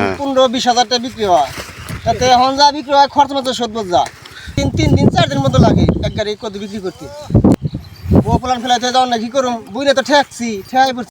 হ্যাঁ। 15-20 হাজার টাকা বিক্রি হয়, তাতে এখন যা বিক্রি হয় খরচ মতো 70 যা 3 দিন মতো লাগে এক গাড়ি কত বিক্রি করতে। ও প্লান ফেলাইতে যাও না কি করুম, বুঝলে তো ঠেকছি ঠেকাই পড়ছি।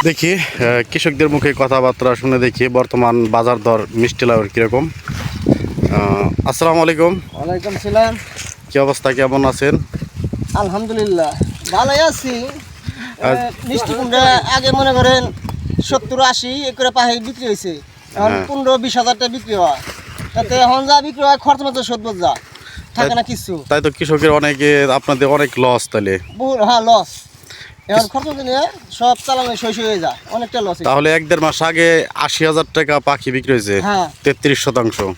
দেখি কৃষকদের মুখে কথাবার্তা শুনে দেখি বর্তমান বাজার দর মিষ্টি লাউয়ের কীরকম। আসসালামু আলাইকুম। ওয়ালাইকুম সালাম। কি অবস্থা, কেমন আছেন? আলহামদুলিল্লাহ ভালোই আছি। মিষ্টি কুমড়া আগে মনে করেন 70-80 করে পাহে বিক্রি হয়েছে, এখন 15-20 হাজার টাকা বিক্রি হয়, তাতে এখন যা বিক্রি হয় খরচ মতো 70 যা থাকে না কিছু। তাই তো কৃষকের অনেকে আপনাদের অনেক লস তাহলে। হ্যাঁ লস, এখন খরচ নিয়ে সব চালানো শেষ হয়ে যায়, অনেকটা লস। তাহলে 1-1.5 মাস আগে 80,000 টাকা পাখি বিক্রি হয়েছে। হ্যাঁ 33%।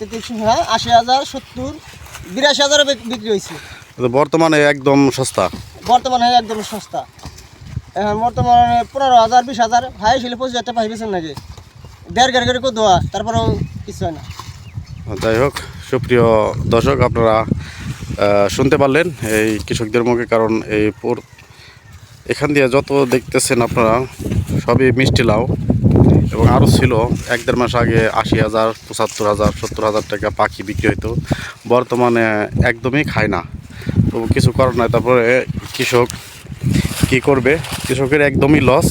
হ্যাঁ 80,000, 70, 82,000 বিক্রি হয়েছে। বর্তমানে একদম সস্তা। বর্তমানে একদম সস্তা। এখন বর্তমানে 15,000, 20,000 ভাই ছিল 25,000 টাকা পাই পেয়েছেন নাকি 1.5 গাড়ি করে দেওয়া, তারপরেও কিছু হয় না। যাই হোক, সুপ্রিয় দর্শক, আপনারা শুনতে পারলেন এই কৃষকদের মুখে। কারণ এখান দিয়ে যত দেখতেছেন আপনারা সবই মিষ্টি লাউ, এবং আরও ছিল 1-1.5 মাস আগে 80,000, 75,000, 70,000 টাকা পাখি বিক্রি হইতো। বর্তমানে একদমই খায় না, তো কিছু করার নাই। তারপরে কৃষক কি করবে, কৃষকের একদমই লস,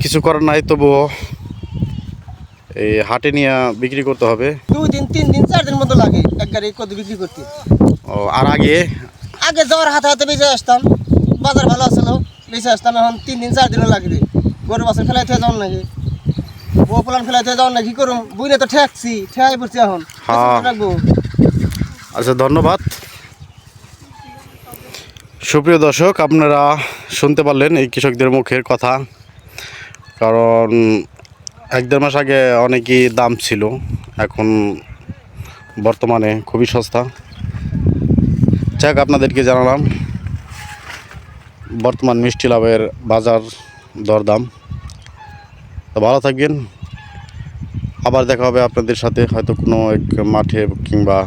কিছু করার নাই। তবুও এই হাটে নিয়ে বিক্রি করতে হবে। 2 দিন 3 দিন 4 দিন মতো লাগে এক গাড়ি কত বিক্রি করতে। ও, আর আগে যাওয়ার হাতে হাতে বেঁচে আসতাম, বাজার ভালো আসলো বেঁচে আসতাম। এখন 3 দিন 4 দিনও লাগে গরু বাছর ফেলাইতে যাওয়ার নাকি, ও প্লান ফেলাইতে যাওয়ার না কি করুম, বুঝলে তো ঠেকছি ঠেকাই পড়ছি এখন। রাখবো। আচ্ছা, ধন্যবাদ। সুপ্রিয় দর্শক, আপনারা শুনতে পারলেন এই কৃষকদের মুখের কথা। কারণ 1-1.5 মাস আগে অনেকই দাম ছিল, এখন বর্তমানে খুবই সস্তা। যাক, আপনাদেরকে জানালাম বর্তমান মিষ্টি লাউয়ের বাজার দরদাম। তো ভালো থাকবেন, আবার দেখা হবে আপনাদের সাথে হয়তো কোনো এক মাঠে কিংবা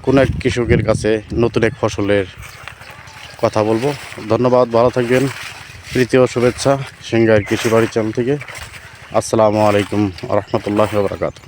কোনো এক কৃষকের কাছে নতুন এক ফসলের কথা বলবো। ধন্যবাদ, ভালো থাকবেন। প্রীতি ও শুভেচ্ছা সিংগাইর কৃষি বাড়ি চ্যানেল থেকে। আসসালামু আলাইকুম ওয়া রাহমাতুল্লাহি ওয়া বারাকাতুহু।